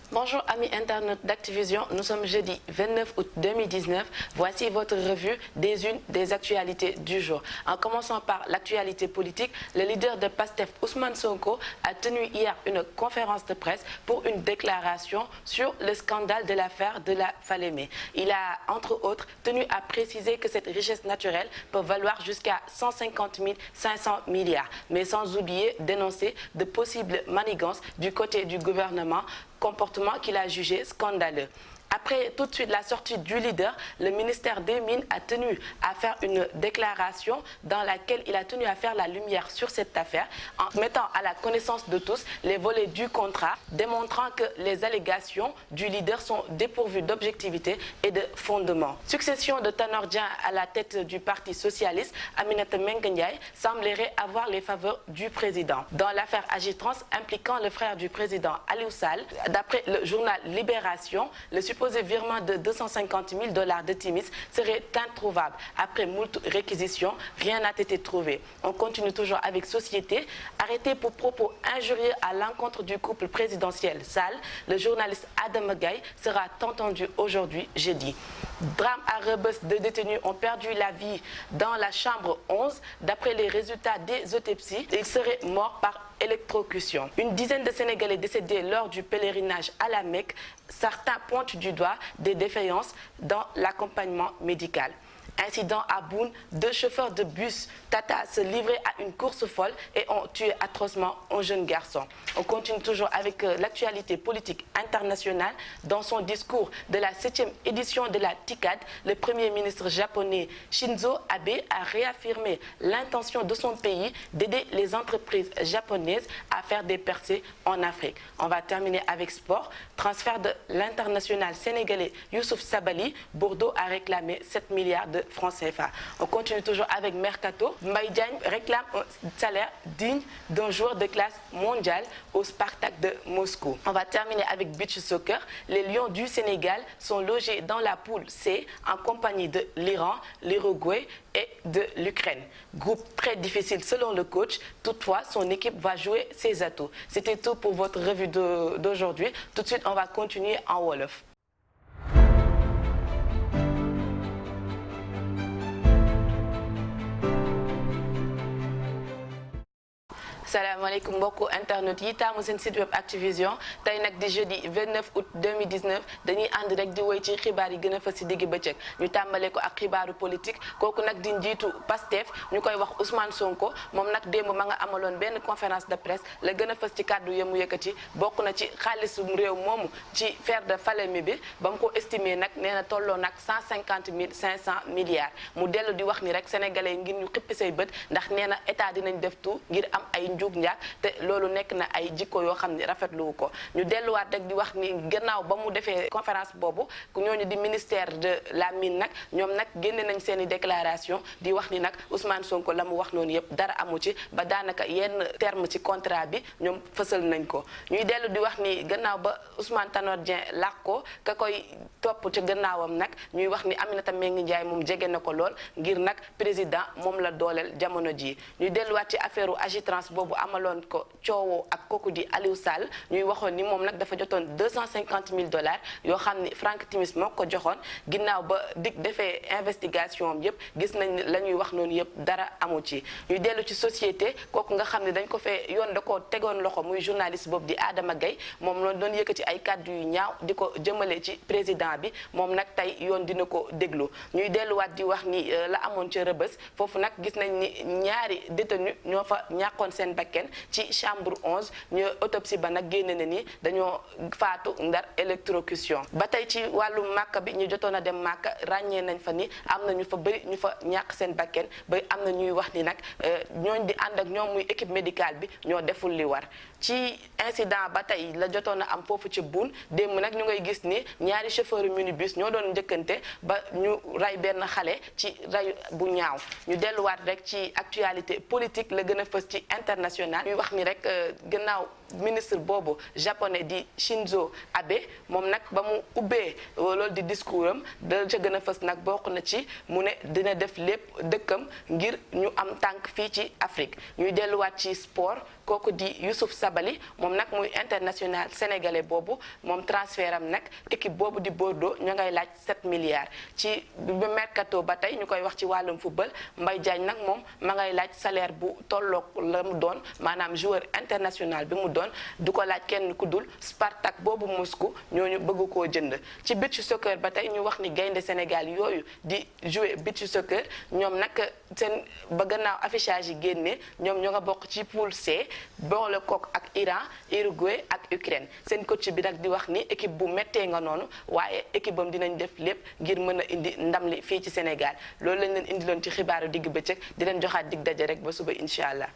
Bonjour amis internautes d'Activision, nous sommes jeudi 29 août 2019. Voici votre revue des unes des actualités du jour. En commençant par l'actualité politique, le leader de PASTEF, Ousmane Sonko, a tenu hier une conférence de presse pour une déclaration sur le scandale de l'affaire de la Falémé. Il a, entre autres, tenu à préciser que cette richesse naturelle peut valoir jusqu'à 150 500 milliards, mais sans oublier dénoncer de possibles manigances du côté du gouvernement, comportement qu'il a jugé scandaleux. Après tout de suite la sortie du leader, le ministère des Mines a tenu à faire une déclaration dans laquelle il a tenu à faire la lumière sur cette affaire en mettant à la connaissance de tous les volets du contrat, démontrant que les allégations du leader sont dépourvues d'objectivité et de fondement. Succession de Tanor Dieng à la tête du Parti socialiste, Aminata Mbengue Ndiaye semblerait avoir les faveurs du président. Dans l'affaire Agitrans impliquant le frère du président Aliou Sall, d'après le journal Libération, le supposé virement de 250 000 $ de Timis serait introuvable. Après moult réquisitions, rien n'a été trouvé. On continue toujours avec Société. Arrêté pour propos injurieux à l'encontre du couple présidentiel Sall, le journaliste Adama Gaye sera entendu aujourd'hui, jeudi. Drame à Rebeuss, 2 détenus ont perdu la vie dans la chambre 11. D'après les résultats des autopsies, ils seraient morts par électrocution. Une dizaine de Sénégalais décédés lors du pèlerinage à la Mecque. Certains pointent du doigt des défaillances dans l'accompagnement médical. Incident à Boune, 2 chauffeurs de bus Tata se livraient à une course folle et ont tué atrocement un jeune garçon. On continue toujours avec l'actualité politique internationale. Dans son discours de la 7e édition de la TICAD, le Premier ministre japonais Shinzo Abe a réaffirmé l'intention de son pays d'aider les entreprises japonaises à faire des percées en Afrique. On va terminer avec sport. Transfert de l'international sénégalais Youssouf Sabaly, Bordeaux a réclamé 7 milliards de francs CFA. On continue toujours avec Mercato. Mbaye Diagne réclame un salaire digne d'un joueur de classe mondiale au Spartak de Moscou. On va terminer avec beach soccer. Les Lions du Sénégal sont logés dans la poule C en compagnie de l'Iran, l'Uruguay et de l'Ukraine. Groupe très difficile selon le coach. Toutefois, son équipe va jouer ses atouts. C'était tout pour votre revue d'aujourd'hui. Tout de suite, on va continuer en Wolof. salaamaaleykum mbokku internet yi taamu seen site web Activision tey nag di jeudi 29 août 2019 dañuy ànd rek di woy ci xibaar yi gën a fës ci digg bëccëg ñu tàmbale ko ak xibaaru politique kooku nag di njiitu Pastef ñu koy wax Ousmane Sonko moom nag démb ma nga amaloon benn conférence de presse la gën a fës ci kàddu yemu yëkkati bokk na ci xaalisum réew moomu ci faire de Falémé bi ba mu ko estimé nag nee na tolloo nag 150 500 milliards mu dellu di wax ni rek sénégalais yi ngir ñu xippi say bët ndax nee na état dinañ def tout ngir am ay njuug njaag te loolu nekk na ay jikko yoo xam ne rafetlu ko ñu delluwaat rek di wax ni gannaaw ba mu defee conférence boobu ñooñu di ministère de la mine nag ñoom nag génne nañ seen i déclaration di wax ni nag Ousmane Sonko la mu wax noonu yëpp dara amu ci ba daanaka yenn terme ci contrat bi ñoom fësal nañ ko ñuy dellu di wax ni gannaaw ba Ousmane Tanor Dieng làq ko ka koy topp ci gannaawam nag ñuy wax ni Aminata Mbengue Ndiaye moom jege na ko lool ngir nag président moom la dooleel jamono ji ñuy delluwaat ci affaire Agitrans boobu amaloon ko coowoo ak kooku di Aliou Sall ñuy waxoon ni moom nag dafa jotoon 250 000 $ yoo xam ni Frank Timis moo ko joxoon ginnaaw ba dig defee investigation am yëpp gis nañ la ñuy wax noonu yëpp dara amu ci ñuy dellu ci société kooku nga xam ne dañ ko fee yoon da ko tegoon loxo muy journaliste boobu di Adama Gaye moom loolu doon yëkkati ay kàddu yu ñaaw di ko jëmale ci président bi moom nag tey yoon dina ko déglu ñuy delluwaat di wax ni la amoon ca Rebeuss foofu nag gis nañ ni ñaari détenu ñoo fa ñàkkoon seen bakken ci chambre 11 ñu autopsie ba nag génne na ni dañoo faatu ndar électrocution ba tey ci wàllu màkk bi ñu jotoon a dem màkk ràññee nañ fa ni am na ñu fa bëri ñu fa ñàkk seen bakken ba am na ñuy wax ni nag ñooñ di ànd ak ñoom muy équipe médicale bi ñoo deful li war ci incident ba tey la jotoon a am foofu ci Boune démb nag ñu ngay gis ni ñaari chauffeur minibus ñoo doon njëkkante ba ñu ray benn xale ci ray bu ñaaw ñu delluwaat rek ci actualité politique la gën a fës ci international ñuy wax ni rek gannaaw ministre boobu japonais di Shinzo Abe moom nag ba mu ubbee loolu di discours am da ca gën a fës nag bokk na ci mu ne dina def lépp dëkkam ngir ñu am tànk fii ci Afrique ñuy delluwaat ci sport kooku di Youssouf Sabaly moom nag muy international sénégalais boobu moom transfert am nag équipe boobu di Bordeaux ñu ngay laaj 7 milliards ci ba mercato ba tey ñu koy wax ci wàllum football Mbaye Diagne nag moom ma ngay laaj salaire bu tolloog la mu doon maanaam joueur international bi mu doon du ko laaj kenn ku dul Spartak boobu Moscou ñooñu bëgg koo jënd ci beach soccer ba tey ñu wax ni gaynde Sénégal yooyu di jouer beach soccer ñoom nag seen ba gannaaw affichage yi génnee ñoom ñoo nga bokk ci poule C boole kook ak Iran Uruguay ak Ukraine seen coach bi nag di wax ni équipe bu méttee nga noonu waaye équipe bam dinañ def lépp ngir mën a indi ndam li fii ci Sénégal loolu lañ leen indiloon ci xibaaru digg bëccëg di leen joxaat dig daje rek ba suba incha allah.